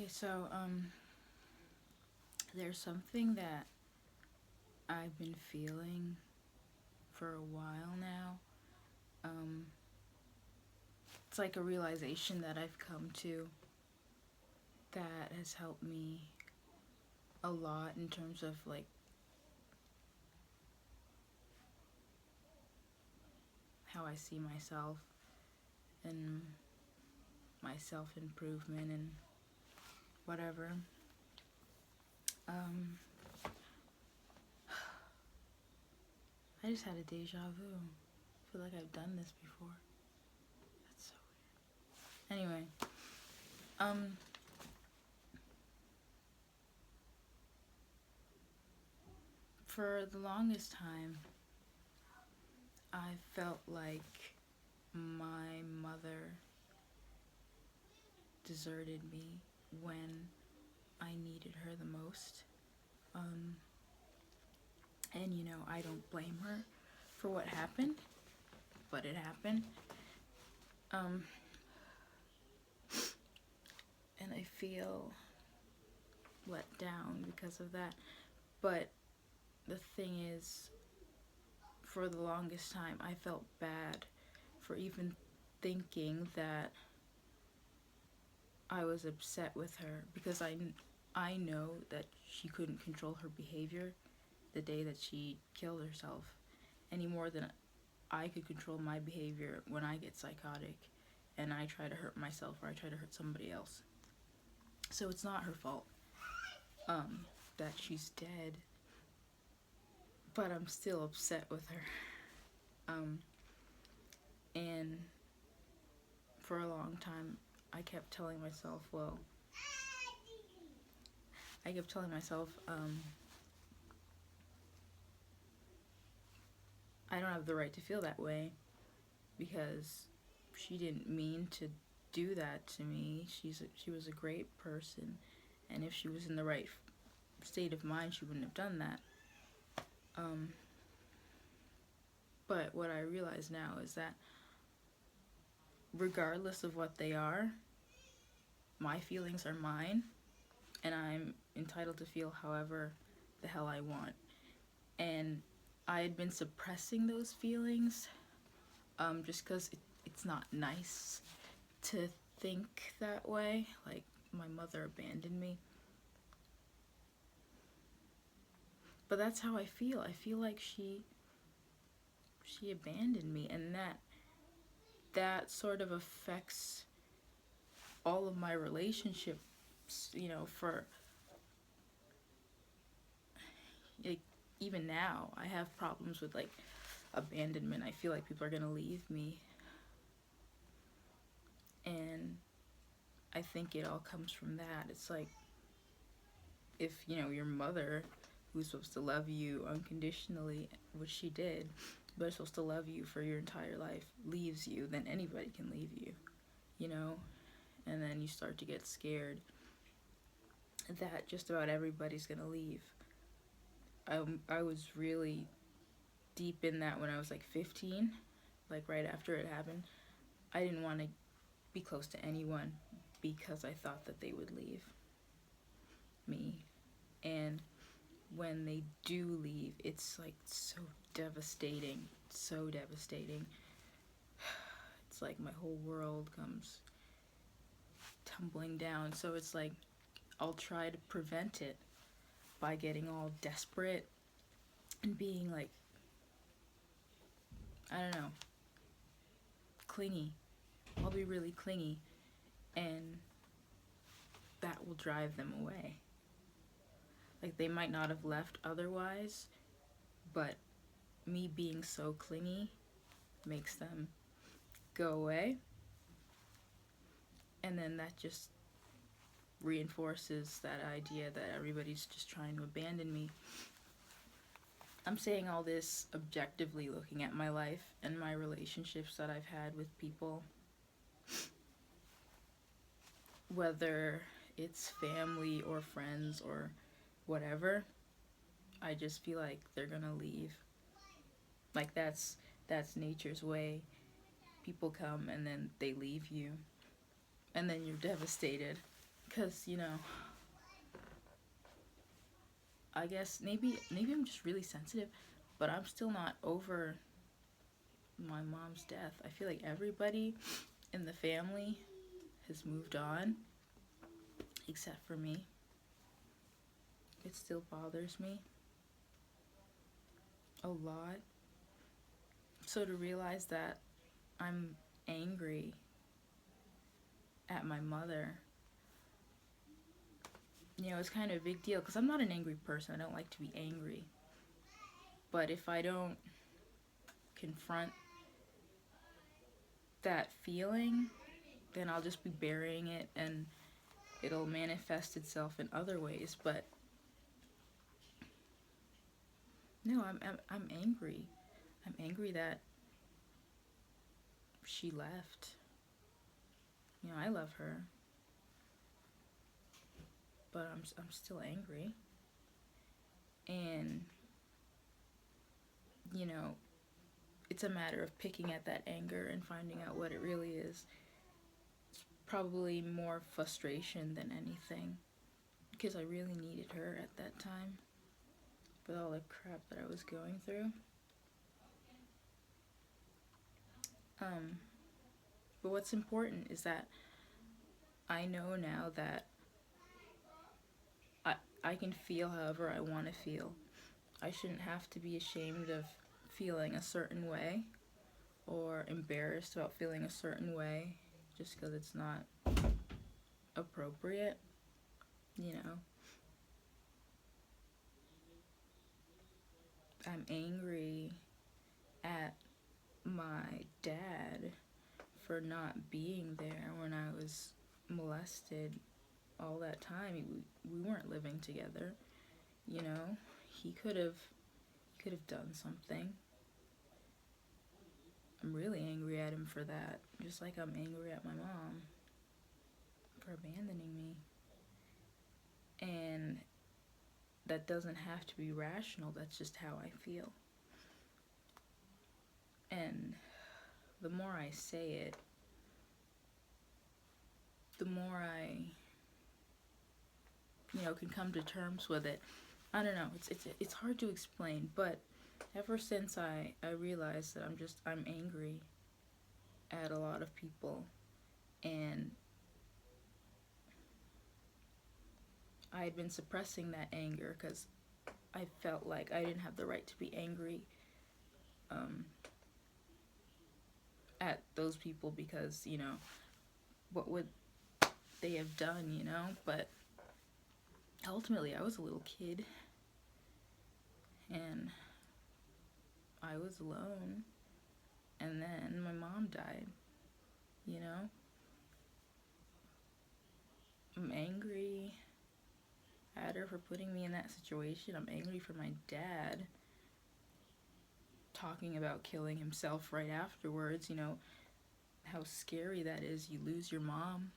Okay, so there's something that I've been feeling for a while now. Um, it's like a realization that I've come to that has helped me a lot in terms of like how I see myself and my self improvement and whatever. Um, I just had a deja vu. I feel like I've done this before. That's so weird. Anyway, um, for the longest time, I felt like my mother deserted me when I needed her the most. Um, and I don't blame her for what happened, but it happened. Um, and I feel let down because of that. But the thing is, for the longest time, I felt bad for even thinking that I was upset with her because I know that she couldn't control her behavior the day that she killed herself any more than I could control my behavior when I get psychotic and I try to hurt myself or I try to hurt somebody else. So it's not her fault that she's dead, but I'm still upset with her. And for a long time, I kept telling myself, I kept telling myself, I don't have the right to feel that way because she didn't mean to do that to me. She was a great person, and if she was in the right state of mind, she wouldn't have done that. Um, but what I realize now is that regardless of what they are, my feelings are mine, and I'm entitled to feel however the hell I want. And I had been suppressing those feelings just because it's not nice to think that way. Like, my mother abandoned me. But that's how I feel. I feel like she abandoned me, and that sort of affects all of my relationships, for like even now I have problems with like abandonment. I feel like people are going to leave me, and I think it all comes from that. It's like if, your mother, who's supposed to love you unconditionally, which she did, but is supposed to love you for your entire life, leaves you, then anybody can leave you, you know? And then you start to get scared that just about everybody's gonna leave. I was really deep in that when I was like 15, like right after it happened. I didn't want to be close to anyone because I thought that they would leave me. And when they do leave, it's like so devastating, so devastating. It's like my whole world comes tumbling down. So it's like I'll try to prevent it by getting all desperate and being like, I don't know, clingy. I'll be really clingy, and that will drive them away. Like, they might not have left otherwise, but me being so clingy makes them go away, and then that just reinforces that idea that everybody's just trying to abandon me. I'm saying all this objectively looking at my life and my relationships that I've had with people, whether it's family or friends or whatever. I just feel like they're gonna leave. Like, that's nature's way. People come and then they leave you, and then you're devastated Because, I guess maybe I'm just really sensitive, but I'm still not over my mom's death. I feel like everybody in the family has moved on except for me. It still bothers me a lot. So to realize that I'm angry at my mother, it's kind of a big deal because I'm not an angry person. I don't like to be angry. But if I don't confront that feeling, then I'll just be burying it and it'll manifest itself in other ways. But no, I'm angry. I'm angry that she left. I love her, but I'm still angry. And it's a matter of picking at that anger and finding out what it really is. It's probably more frustration than anything, because I really needed her at that time with all the crap that I was going through. But what's important is that I know now that I can feel however I want to feel. I shouldn't have to be ashamed of feeling a certain way or embarrassed about feeling a certain way just because it's not appropriate. I'm angry at my dad for not being there when I was molested all that time. We weren't living together. He could have done something. I'm really angry at him for that, just like I'm angry at my mom for abandoning me. And that doesn't have to be rational, that's just how I feel. And the more I say it, the more I can come to terms with it. I don't know, it's hard to explain, but ever since I realized that I'm angry at a lot of people, and I had been suppressing that anger because I felt like I didn't have the right to be angry at those people because, what would they have done, but ultimately I was a little kid and I was alone, and then my mom died. I'm angry at her for putting me in that situation. I'm angry for my dad talking about killing himself right afterwards. How scary that is. You lose your mom,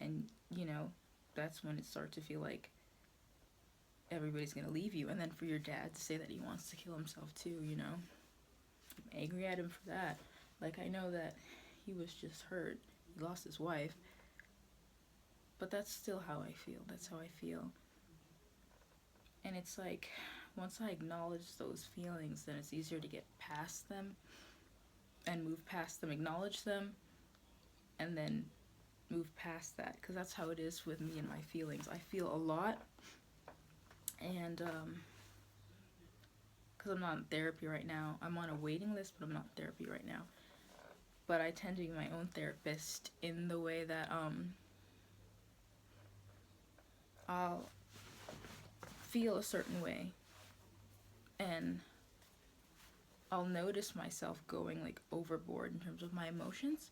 and that's when it starts to feel like everybody's gonna leave you. And then for your dad to say that he wants to kill himself too, I'm angry at him for that. Like, I know that he was just hurt. He lost his wife. But that's still how I feel. That's how I feel. And it's like, once I acknowledge those feelings, then it's easier to get past them and move past them, acknowledge them, and then move past that. Because that's how it is with me and my feelings. I feel a lot, and because I'm not in therapy right now. I'm on a waiting list, but I'm not in therapy right now. But I tend to be my own therapist in the way that I'll feel a certain way, and I'll notice myself going like overboard in terms of my emotions,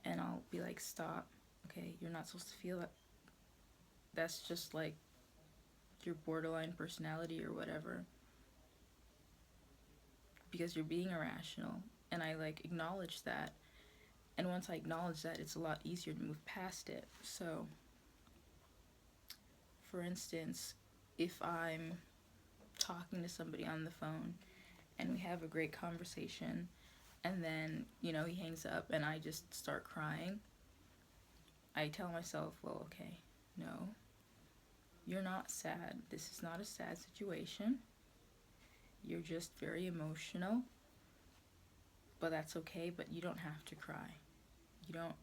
and I'll be like, stop, okay, you're not supposed to feel that. That's just like your borderline personality or whatever, because you're being irrational. And I like acknowledge that, and once I acknowledge that, it's a lot easier to move past it. So for instance, if I'm talking to somebody on the phone and we have a great conversation, and then he hangs up and I just start crying, I tell myself, well, okay, no, you're not sad. This is not a sad situation. You're just very emotional, but that's okay. But you don't have to cry. You don't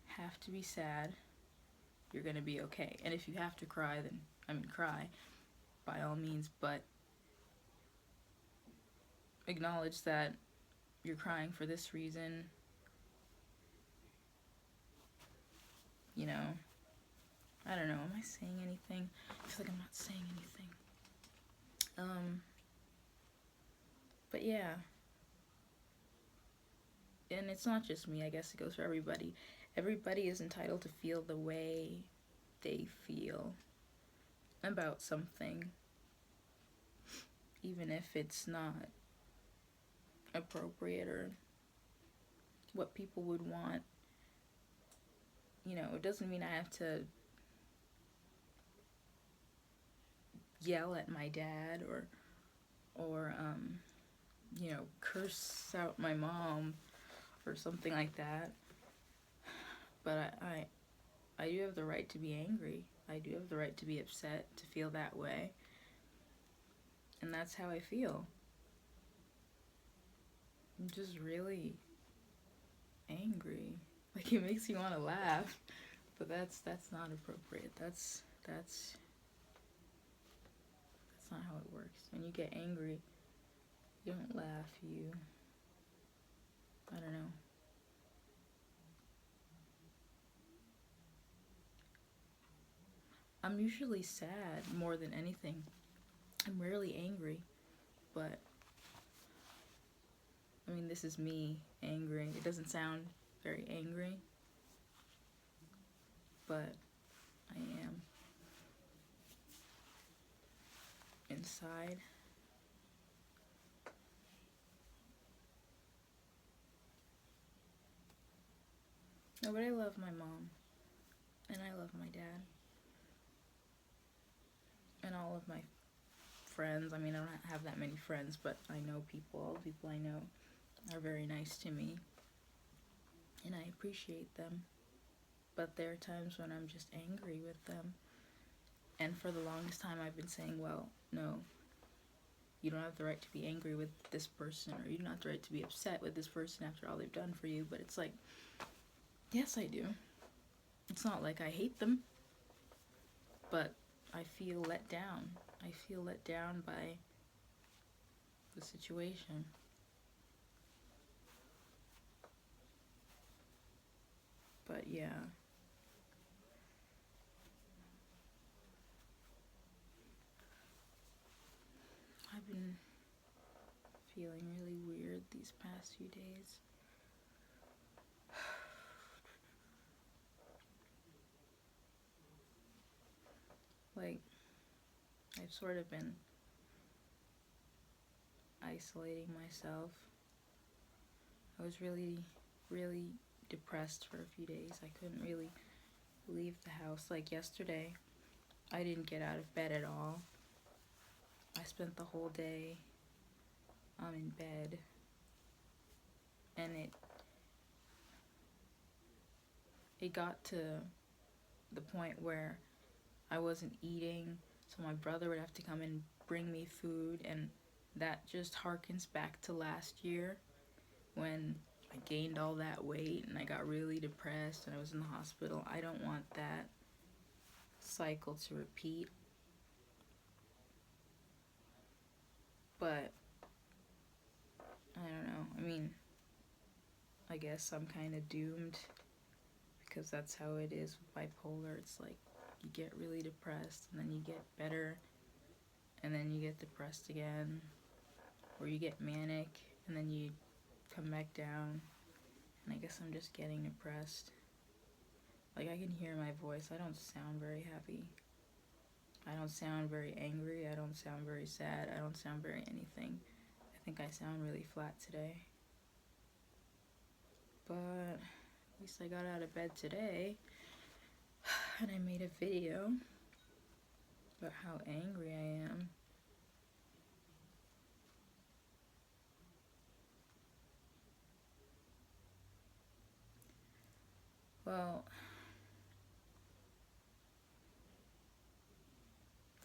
have to be sad. You're gonna be okay. And if you have to cry, then, cry by all means, but acknowledge that you're crying for this reason. You know, I don't know. Am I saying anything? I feel like I'm not saying anything. But yeah. And it's not just me, I guess it goes for everybody. Everybody is entitled to feel the way they feel about something, even if it's not appropriate or what people would want. You know, it doesn't mean I have to yell at my dad or you know, curse out my mom or something like that. But I do have the right to be angry. I do have the right to be upset, to feel that way. And that's how I feel. I'm just really angry. Like, it makes me want to laugh, but that's not appropriate. That's not how it works. When you get angry, you don't laugh. I don't know. I'm usually sad more than anything. I'm rarely angry, but this is me angry. It doesn't sound very angry, but I am inside. No, but I love my mom, and I love my dad, and all of my friends. I don't have that many friends, but I know people. All the people I know are very nice to me, and I appreciate them. But there are times when I'm just angry with them. And for the longest time I've been saying, well, no, you don't have the right to be angry with this person, or you don't have the right to be upset with this person after all they've done for you. But it's like, yes, I do. It's not like I hate them, but I feel let down. I feel let down by the situation. But yeah. I've been feeling really weird these past few days. Like, I've sort of been isolating myself. I was really, really depressed for a few days. I couldn't really leave the house. Like yesterday, I didn't get out of bed at all. I spent the whole day in bed, and it got to the point where I wasn't eating, so my brother would have to come and bring me food, and that just harkens back to last year when I gained all that weight and I got really depressed and I was in the hospital. I don't want that cycle to repeat. But I don't know. I guess I'm kind of doomed, because that's how it is with bipolar. It's like you get really depressed and then you get better and then you get depressed again, or you get manic and then you come back down. And I guess I'm just getting depressed. Like, I can hear my voice. I don't sound very happy. I don't sound very angry. I don't sound very sad. I don't sound very anything. I think I sound really flat today. But at least I got out of bed today and I made a video about how angry I am. Well,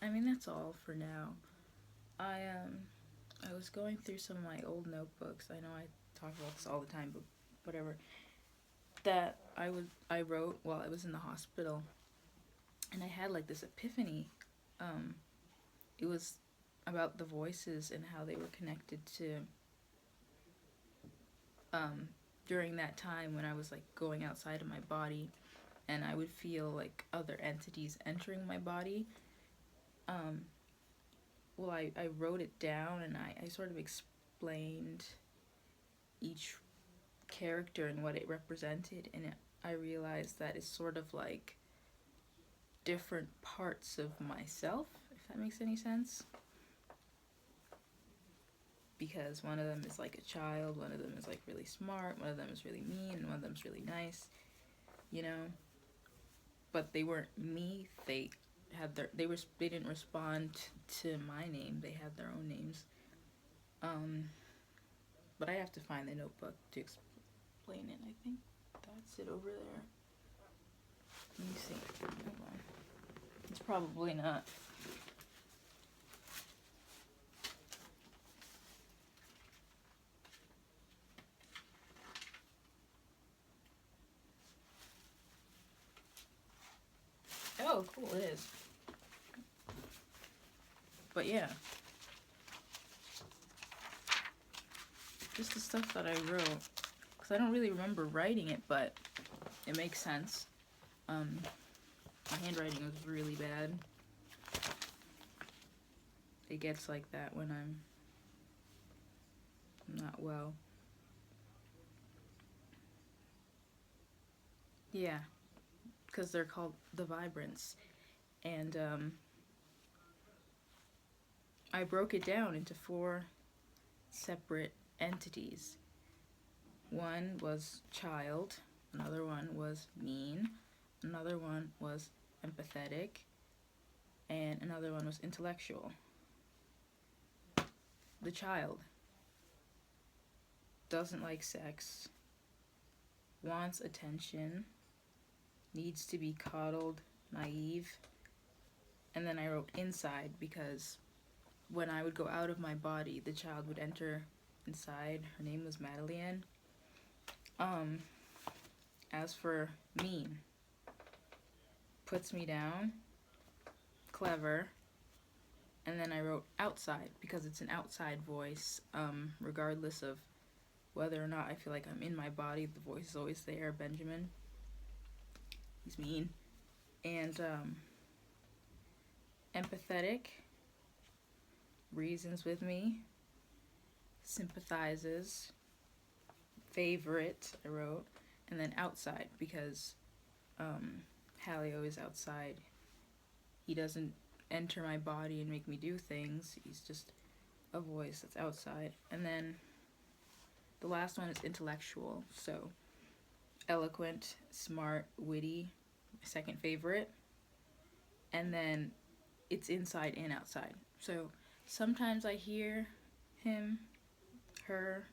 I mean, that's all for now. I was going through some of my old notebooks. I know I talk about this all the time, but whatever. That I wrote while I was in the hospital, and I had like this epiphany. Um, it was about the voices and how they were connected to during that time when I was like going outside of my body, and I would feel like other entities entering my body. Um, well, I wrote it down, and I sort of explained each character and what it represented, and I realized that it's sort of like different parts of myself, if that makes any sense. Because one of them is like a child, one of them is like really smart, one of them is really mean, and one of them is really nice, you know. But they weren't me. They had they didn't respond to my name. They had their own names. But I have to find the notebook to explain it. I think that's it over there. Let me see. Hold on. It's probably not. Oh, cool, it is. But yeah. Just the stuff that I wrote. Because I don't really remember writing it, but it makes sense. My handwriting was really bad. It gets like that when I'm not well. Yeah. Because they're called the Vibrants. And I broke it down into 4 separate entities. One was child, another one was mean, another one was empathetic, and another one was intellectual. The child doesn't like sex, wants attention, needs to be coddled, naive. And then I wrote inside because when I would go out of my body, the child would enter inside. Her name was Madeleine. As for mean, puts me down, clever, and then I wrote outside because it's an outside voice, regardless of whether or not I feel like I'm in my body, the voice is always there. Benjamin, he's mean. And empathetic, reasons with me, sympathizes, favorite, I wrote, and then outside because Halio is outside. He doesn't enter my body and make me do things. He's just a voice that's outside. And then the last one is intellectual. So eloquent, smart, witty, second favorite. And then it's inside and outside. So sometimes I hear him, her,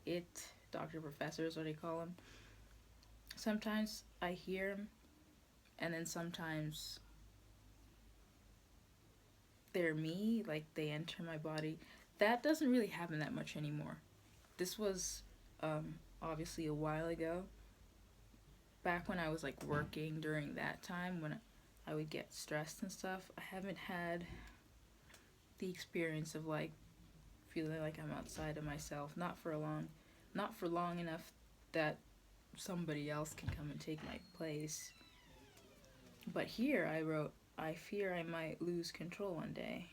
it, Dr. Professor is what I call him. Sometimes I hear him, and then sometimes they're me, like they enter my body. That doesn't really happen that much anymore. This was obviously a while ago. Back when I was like working during that time when I would get stressed and stuff, I haven't had the experience of like feeling like I'm outside of myself. Not for long enough that somebody else can come and take my place. But here I wrote, I fear I might lose control one day.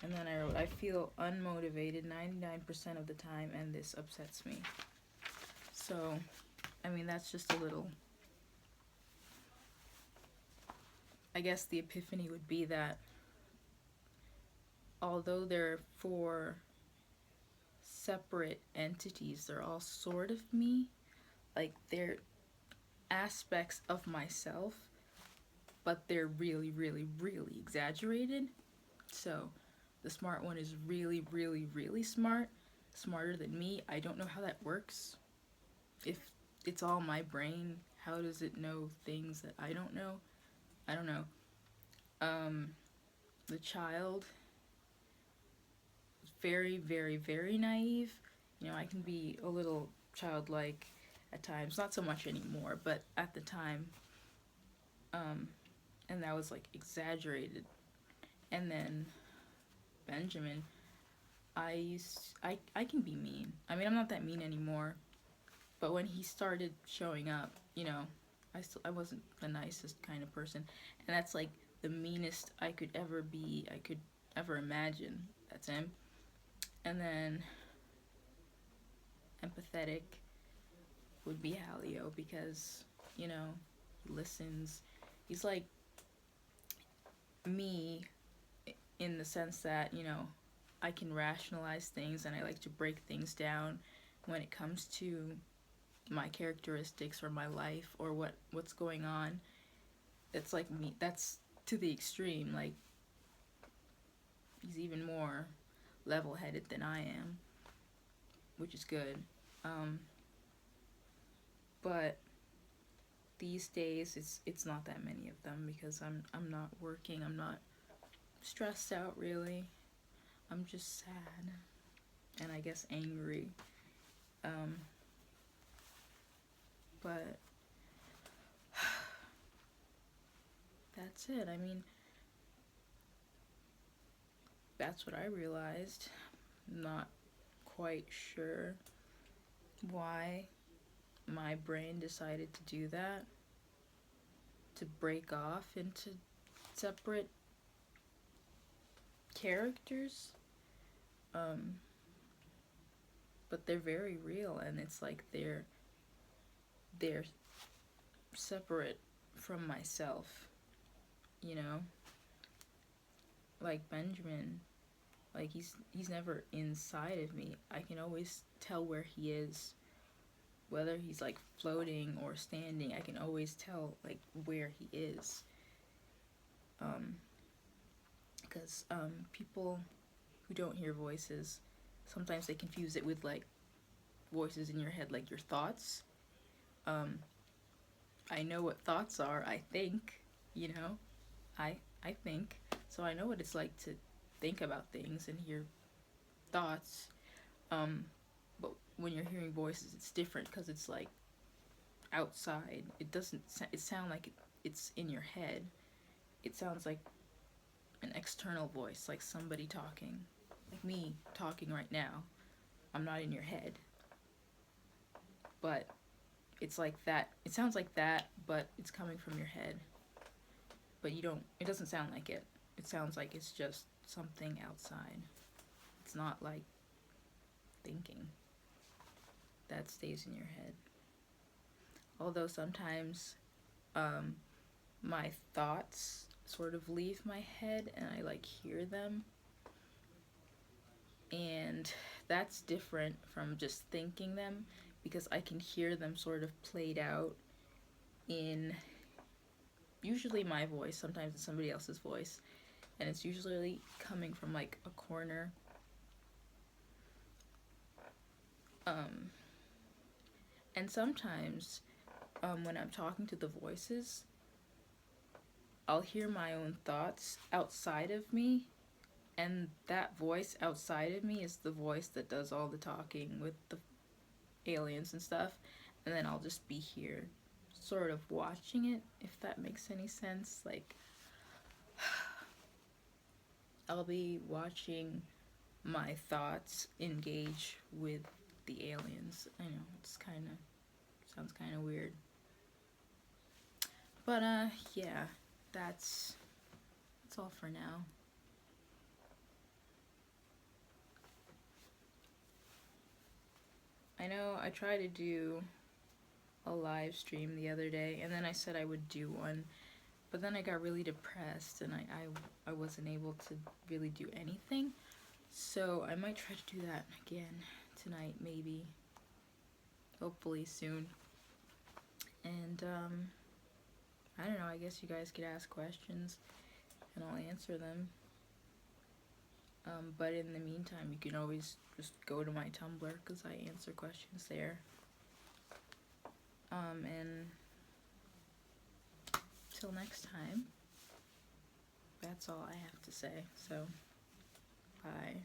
And then I wrote, I feel unmotivated 99% of the time, and this upsets me. So, I mean, that's just a little... I guess the epiphany would be that although there are 4 separate entities, they're all sort of me. Like, they're aspects of myself, but they're really, really, really exaggerated. So the smart one is really, really, really smart, smarter than me. I don't know how that works. If it's all my brain, how does it know things that I don't know? I don't know. Um, the child was very, very, very naive. You know, I can be a little childlike at times, not so much anymore, but at the time, um, and that was like exaggerated. And then Benjamin, I can be mean. I mean, I'm not that mean anymore, but when he started showing up, you know, I wasn't the nicest kind of person, and that's like the meanest I could ever be, I could ever imagine. That's him. And then empathetic would be Halio because, you know, he listens. He's like me in the sense that, you know, I can rationalize things and I like to break things down when it comes to my characteristics or my life or what's going on. It's like me. That's to the extreme. Like, he's even more level-headed than I am, which is good. But these days it's not that many of them because I'm not working. I'm not stressed out really. I'm just sad and I guess angry. But that's it. I mean, that's what I realized. Not quite sure why my brain decided to do that, to break off into separate characters. But they're very real, and it's like they're separate from myself, you know? Like Benjamin, like he's never inside of me. I can always tell where he is, whether he's like floating or standing. I can always tell like where he is. Because people who don't hear voices, sometimes they confuse it with like voices in your head, like your thoughts. I know what thoughts are. I think, you know, I think, so I know what it's like to think about things and hear thoughts. But when you're hearing voices, it's different because it's like outside. It doesn't. It sound like it's in your head. It sounds like an external voice, like somebody talking, like me talking right now. I'm not in your head, but it's like that. It sounds like that, but it's coming from your head. But you don't. It doesn't sound like it. It sounds like it's just something outside. It's not like thinking that stays in your head. Although sometimes my thoughts sort of leave my head and I like hear them. And that's different from just thinking them because I can hear them sort of played out in usually my voice, sometimes it's somebody else's voice, and it's usually coming from like a corner. And sometimes when I'm talking to the voices, I'll hear my own thoughts outside of me, and that voice outside of me is the voice that does all the talking with the aliens and stuff, and then I'll just be here sort of watching it, if that makes any sense. Like, I'll be watching my thoughts engage with the aliens. I know, it's kind of, sounds kind of weird. But, yeah, that's all for now. I know I tried to do a live stream the other day, and then I said I would do one, but then I got really depressed, and I wasn't able to really do anything, so I might try to do that again tonight, maybe, hopefully soon. And, I don't know, I guess you guys could ask questions, and I'll answer them. But in the meantime, you can always just go to my Tumblr, because I answer questions there. And till next time. that's all I have to say. So, bye.